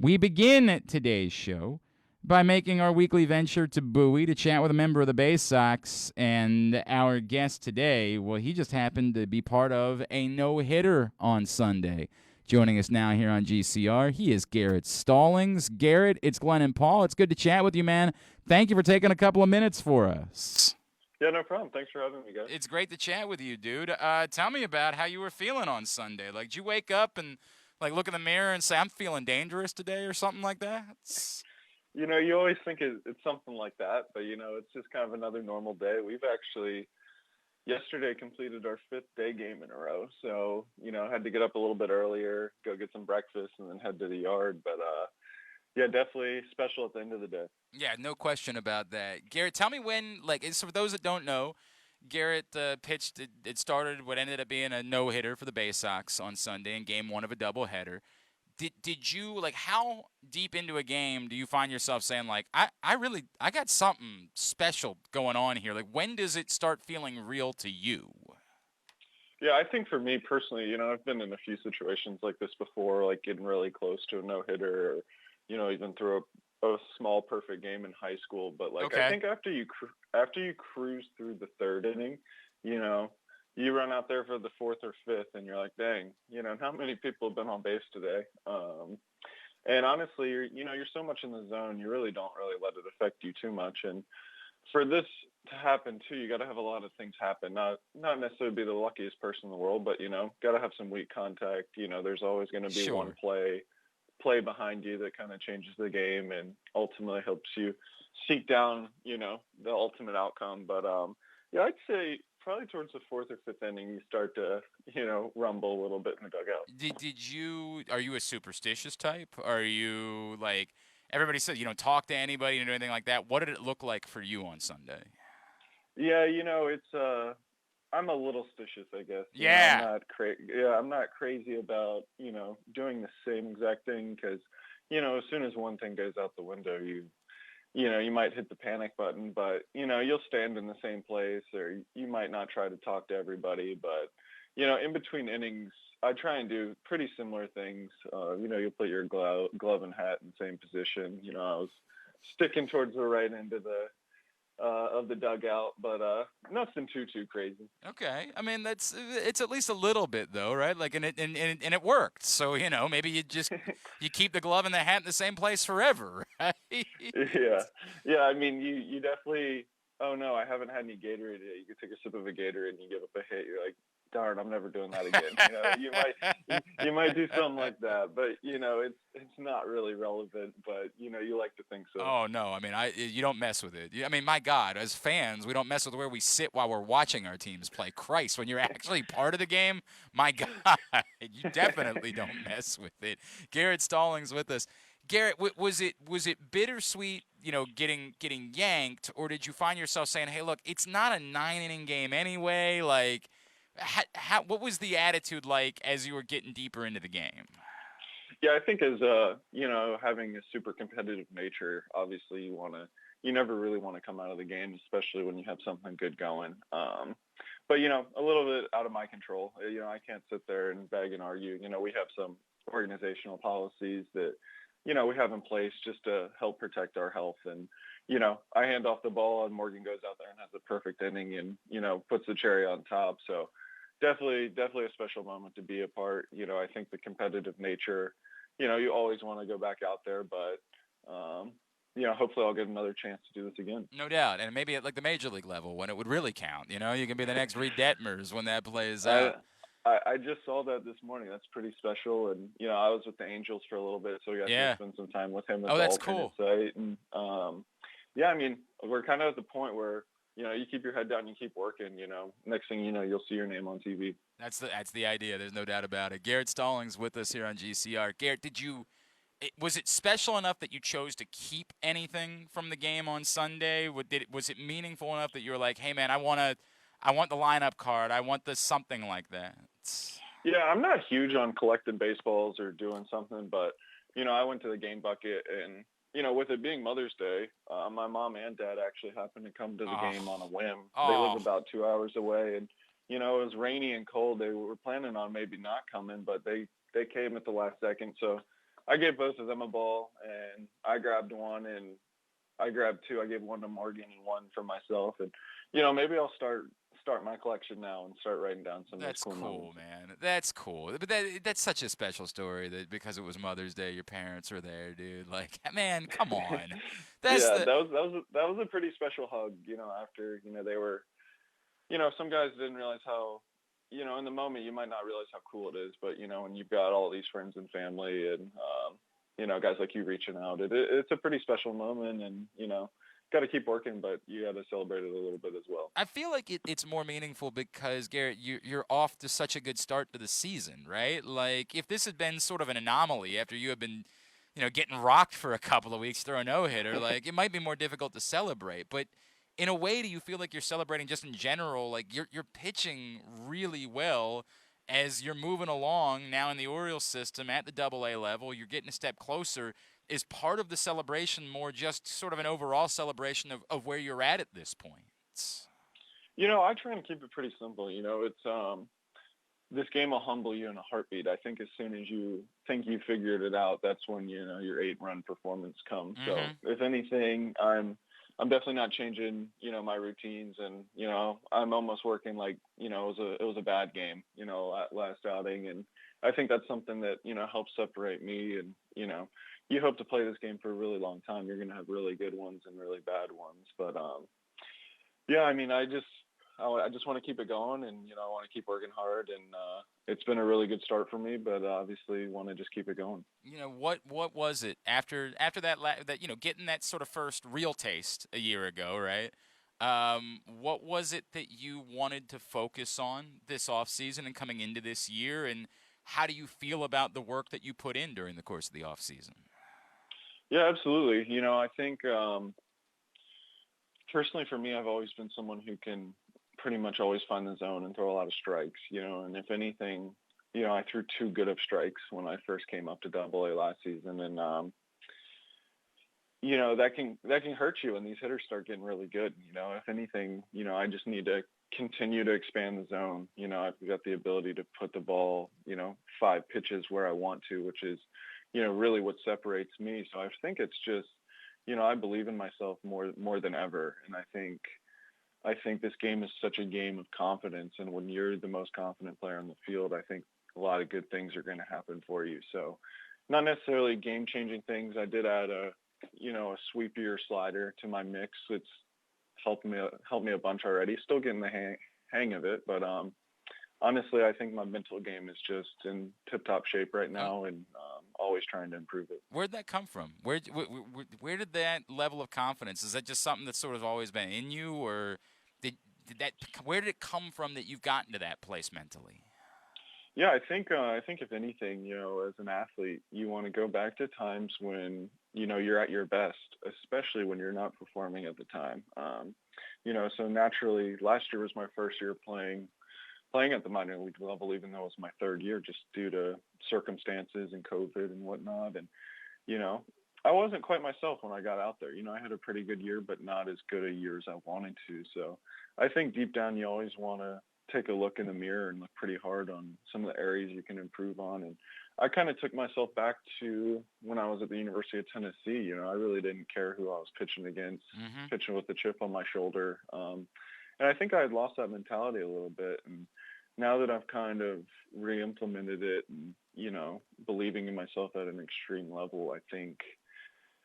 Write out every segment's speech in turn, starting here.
We begin today's show by making our weekly venture to Bowie to chat with a member of the Baysox. And our guest today, well, he just happened to be part of a no-hitter on Sunday. Joining us now here on GCR, he is Garrett Stallings. Garrett, it's Glenn and Paul. It's good to chat with you, man. Thank you for taking a couple of minutes for us. Yeah, no problem. Thanks for having me, guys. It's great to chat with you, dude. Tell me about how you were feeling on Sunday. Like, did you wake up and look in the mirror and say, "I'm feeling dangerous today" or something like that? You always think it's something like that, but, it's just kind of another normal day. We've actually yesterday completed our fifth day game in a row. So, had to get up a little bit earlier, go get some breakfast, and then head to the yard. But, yeah, definitely special at the end of the day. Yeah, no question about that. Garrett, tell me when, so for those that don't know, Garrett pitched, it started what ended up being a no-hitter for the Baysox on Sunday in game one of a doubleheader. Did you, how deep into a game do you find yourself saying, I got something special going on here? Like, when does it start feeling real to you? Yeah, I think for me personally, I've been in a few situations like this before, like getting really close to a no-hitter or, even through a small perfect game in high school. But, Okay. I think after you cruise through the third inning, you run out there for the fourth or fifth and you're like, dang, not many people have been on base today. And honestly, you're so much in the zone, you really don't really let it affect you too much. And for this to happen too, you got to have a lot of things happen. Not necessarily be the luckiest person in the world, but got to have some weak contact. There's always going to be one play behind you that kind of changes the game and ultimately helps you seek down, the ultimate outcome. But yeah, I'd say probably towards the fourth or fifth inning, you start to, rumble a little bit in the dugout. Are you a superstitious type? Are you everybody says you don't talk to anybody or do anything like that? What did it look like for you on Sunday? Yeah, it's I'm a little stitious, I guess. Yeah. I'm not crazy about, doing the same exact thing because, as soon as one thing goes out the window, you might hit the panic button, but, you'll stand in the same place or you might not try to talk to everybody. But, in between innings, I try and do pretty similar things. You'll put your glove and hat in the same position. I was sticking towards the right end of the dugout, but nothing too crazy. Okay. I mean, it's at least a little bit though, right? And it worked. So maybe you keep the glove and the hat in the same place forever, right? Yeah. I mean, you definitely. Oh no, I haven't had any Gatorade yet. You could take a sip of a Gatorade and you give up a hit. You're like, darn, I'm never doing that again. You might do something like that, but it's not really relevant. But you like to think so. Oh no, I mean, you don't mess with it. I mean, my God, as fans, we don't mess with where we sit while we're watching our teams play. Christ, when you're actually part of the game, my God, you definitely don't mess with it. Garrett Stallings with us. Garrett, was it bittersweet, getting yanked, or did you find yourself saying, "Hey, look, it's not a 9 inning game anyway"? What was the attitude like as you were getting deeper into the game? Yeah, I think as having a super competitive nature, obviously you never really want to come out of the game, especially when you have something good going. But a little bit out of my control. I can't sit there and beg and argue. We have some organizational policies that we have in place just to help protect our health. And I hand off the ball and Morgan goes out there and has a perfect inning and puts the cherry on top. So definitely a special moment to be a part. I think the competitive nature, you always want to go back out there, but hopefully I'll get another chance to do this again. No doubt, and maybe at the major league level when it would really count. You can be the next Reed Detmers when that plays out. I just saw that this morning. That's pretty special, and I was with the Angels for a little bit, so we got to spend some time with him at the alternate cool. site. And yeah, I mean, we're kind of at the point where you keep your head down, you keep working. Next thing you know, you'll see your name on TV. That's the idea. There's no doubt about it. Garrett Stallings with us here on GCR. Garrett, was it special enough that you chose to keep anything from the game on Sunday? Was it meaningful enough that you were like, hey man, I want the lineup card. I want this something like that. Yeah, I'm not huge on collecting baseballs or doing something, but I went to the game bucket and with it being Mother's Day, my mom and dad actually happened to come to the game on a whim. They live about 2 hours away, and it was rainy and cold. They were planning on maybe not coming, but they came at the last second. So I gave both of them a ball, and I grabbed one, and I grabbed two. I gave one to Morgan and one for myself, and maybe I'll start my collection now and start writing down some of those That's cool cool, moments. man. That's cool. But that's such a special story that because it was Mother's Day, your parents were there, dude. Like, man, come on. That's Yeah, the that was a pretty special hug. After they were, some guys didn't realize how, in the moment you might not realize how cool it is, but when you've got all these friends and family and guys like you reaching out, it's a pretty special moment, and got to keep working, but you got to celebrate it a little bit as well. I feel like it's more meaningful because Garrett, you're off to such a good start to the season, right? Like if this had been sort of an anomaly after you had been, getting rocked for a couple of weeks, throw a no hitter, like it might be more difficult to celebrate. But in a way, do you feel like you're celebrating just in general? Like you're pitching really well as you're moving along now in the Orioles system at the Double A level. You're getting a step closer. Is part of the celebration more just sort of an overall celebration of where you're at this point? I try and keep it pretty simple. It's this game will humble you in a heartbeat. I think as soon as you think you figured it out, that's when your 8-run performance comes. So Mm-hmm. if anything, I'm definitely not changing my routines, and I'm almost working like it was a bad game last outing, and I think that's something that helps separate me, and you hope to play this game for a really long time. You're going to have really good ones and really bad ones, but yeah, I mean, I just want to keep it going, and I want to keep working hard, and it's been a really good start for me, but obviously want to just keep it going. What was it after that getting that sort of first real taste a year ago, right? What was it that you wanted to focus on this off season and coming into this year, and how do you feel about the work that you put in during the course of the off season? Yeah, absolutely. I think personally for me, I've always been someone who can pretty much always find the zone and throw a lot of strikes. And if anything, I threw too good of strikes when I first came up to Double A last season, and that can hurt you when these hitters start getting really good. If anything, I just need to continue to expand the zone. I've got the ability to put the ball, 5 pitches where I want to, which is, really what separates me. So I think it's just, I believe in myself more than ever, and I think this game is such a game of confidence, and when you're the most confident player on the field, I think a lot of good things are going to happen for you. So, not necessarily game-changing things. I did add a sweepier slider to my mix. It's helped me a bunch already. Still getting the hang of it, but honestly, I think my mental game is just in tip-top shape right Oh, now, and always trying to improve it. where'd that come from? Where did that level of confidence? Is that just something that's sort of always been in you, or did did that where did it come from that you've gotten to that place mentally? Yeah, I think if anything, as an athlete, you want to go back to times when you're at your best, especially when you're not performing at the time. So naturally, last year was my first year playing at the minor league level, even though it was my third year, just due to circumstances and COVID and whatnot. And you know, I wasn't quite myself when I got out there. I had a pretty good year, but not as good a year as I wanted to. So I think deep down, you always want to take a look in the mirror and look pretty hard on some of the areas you can improve on. And I kind of took myself back to when I was at the University of Tennessee. I really didn't care who I was pitching against, Mm-hmm. pitching with a chip on my shoulder. And I think I had lost that mentality a little bit. And now that I've kind of re-implemented it and, believing in myself at an extreme level, I think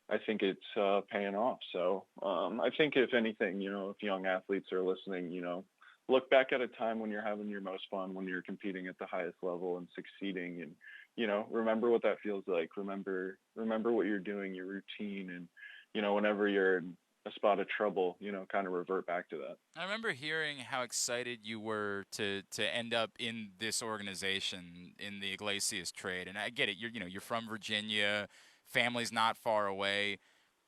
it's paying off. So I think if anything, if young athletes are listening, look back at a time when you're having your most fun, when you're competing at the highest level and succeeding, and remember what that feels like. Remember what you're doing, your routine, and whenever you're in a spot of trouble, kind of revert back to that. I remember hearing how excited you were to end up in this organization in the Iglesias trade, and I get it. You're from Virginia, family's not far away.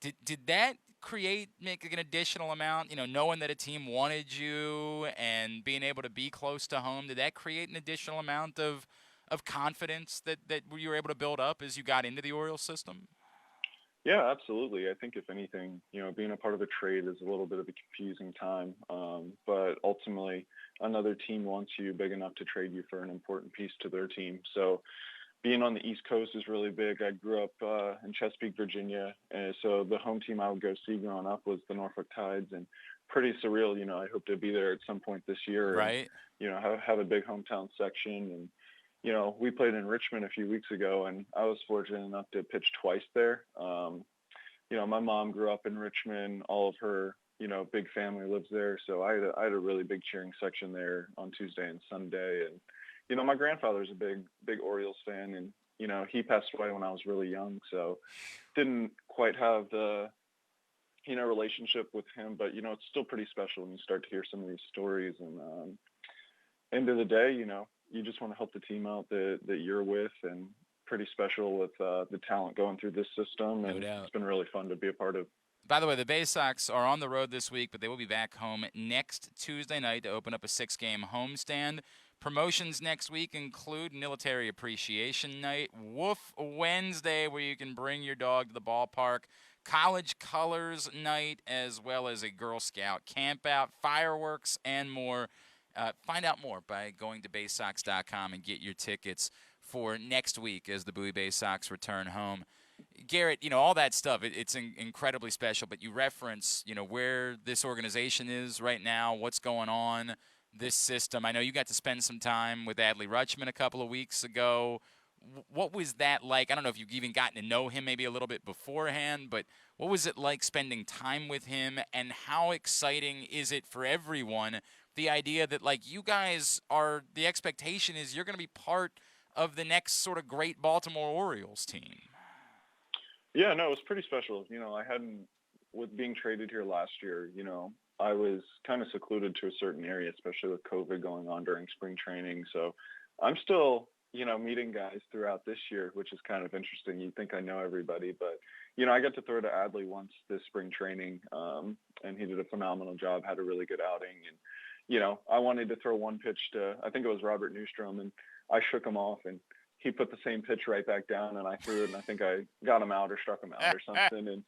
Did that make an additional amount? Knowing that a team wanted you and being able to be close to home, did that create an additional amount of confidence that you were able to build up as you got into the Orioles system? Yeah, absolutely. I think if anything, being a part of a trade is a little bit of a confusing time. But ultimately, another team wants you big enough to trade you for an important piece to their team. So being on the East Coast is really big. I grew up in Chesapeake, Virginia, and so the home team I would go see growing up was the Norfolk Tides, and pretty surreal. I hope to be there at some point this year, and Right? have a big hometown section. And we played in Richmond a few weeks ago, and I was fortunate enough to pitch twice there. My mom grew up in Richmond. All of her big family lives there, so I had a really big cheering section there on Tuesday and Sunday. And my grandfather's a big Orioles fan, and he passed away when I was really young, so didn't quite have the relationship with him, but it's still pretty special when you start to hear some of these stories. And end of the day, you just want to help the team out that you're with, and pretty special with the talent going through this system, No and doubt. it's been really fun to be a part of. By the way, the Baysox are on the road this week, but they will be back home next Tuesday night to open up a 6-game homestand. Promotions next week include Military Appreciation Night, Woof Wednesday, where you can bring your dog to the ballpark, College Colors Night, as well as a Girl Scout campout, fireworks, and more. Find out more by going to Baysox.com and get your tickets for next week as the Bowie Baysox return home. Garrett, all that stuff, it's incredibly special, but you reference, where this organization is right now, what's going on, this system. I know you got to spend some time with Adley Rutschman a couple of weeks ago. What was that like? I don't know if you've even gotten to know him maybe a little bit beforehand, but what was it like spending time with him, and how exciting is it for everyone, the idea that, like, you guys are, the expectation is you're going to be part of the next sort of great Baltimore Orioles team? Yeah, no, it was pretty special. I hadn't, with being traded here last year, I was kind of secluded to a certain area, especially with COVID going on during spring training. So I'm still, meeting guys throughout this year, which is kind of interesting. You think I know everybody, but, I got to throw to Adley once this spring training, and he did a phenomenal job, had a really good outing. And, I wanted to throw one pitch to, I think it was Robert Newstrom, and I shook him off, and he put the same pitch right back down, and I threw it, and I think I got him out or struck him out or something. And,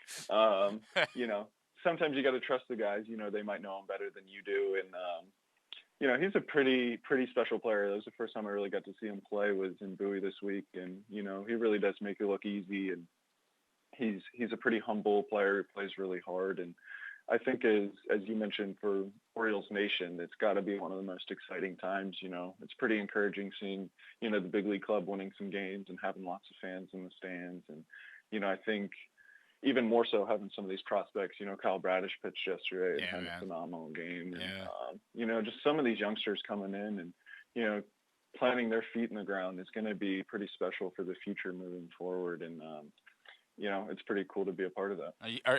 sometimes you got to trust the guys, they might know him better than you do. And, he's a pretty special player. That was the first time I really got to see him play, was in Bowie this week. And, he really does make it look easy. And he's a pretty humble player. He plays really hard. And I think, as you mentioned, for Orioles Nation, it's got to be one of the most exciting times. It's pretty encouraging seeing, the big league club winning some games and having lots of fans in the stands. And, I think even more so having some of these prospects, Kyle Bradish pitched yesterday and had a phenomenal game. And, just some of these youngsters coming in and, planting their feet in the ground is going to be pretty special for the future moving forward. And, it's pretty cool to be a part of that.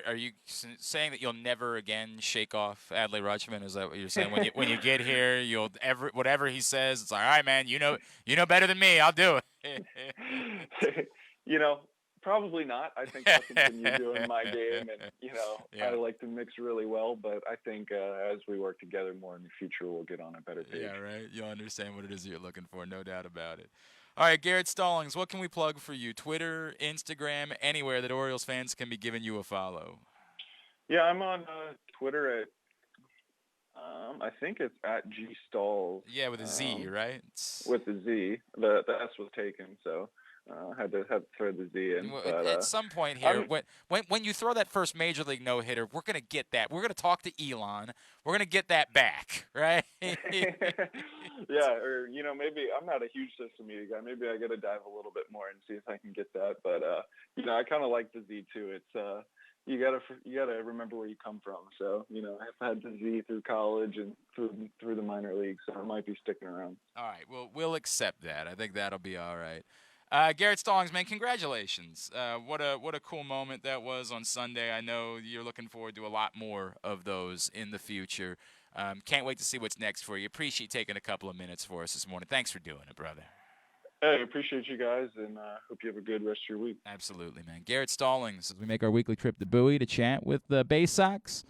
Are you saying that you'll never again shake off Adley Rutschman? Is that what you're saying? When you get here, you'll whatever he says, it's like, all right, man, you know better than me. I'll do it. Probably not. I think I'll continue doing my game, and Yeah. I like to mix really well. But I think as we work together more in the future, we'll get on a better page. Yeah, right. You'll understand what it is you're looking for, no doubt about it. All right, Garrett Stallings, what can we plug for you? Twitter, Instagram, anywhere that Orioles fans can be giving you a follow. Yeah, I'm on Twitter at I think it's at G Stalls. Yeah, with a Z, right? With the Z. The S was taken, so had to throw the Z in. Well, But at some point here, when you throw that first major league no hitter, we're gonna get that. We're gonna talk to Elon. We're gonna get that back, right? Yeah, or maybe I'm not a huge social media guy. Maybe I got to dive a little bit more and see if I can get that. But I kind of like the Z too. It's you gotta remember where you come from. So I've had the Z through college and through the minor leagues, so it might be sticking around. All right, well, we'll accept that. I think that'll be all right. Garrett Stallings, man, congratulations. What a cool moment that was on Sunday. I know you're looking forward to a lot more of those in the future. Can't wait to see what's next for you. Appreciate taking a couple of minutes for us this morning. Thanks for doing it, brother. Hey, appreciate you guys, and hope you have a good rest of your week. Absolutely, man. Garrett Stallings, as we make our weekly trip to Bowie to chat with the Baysox.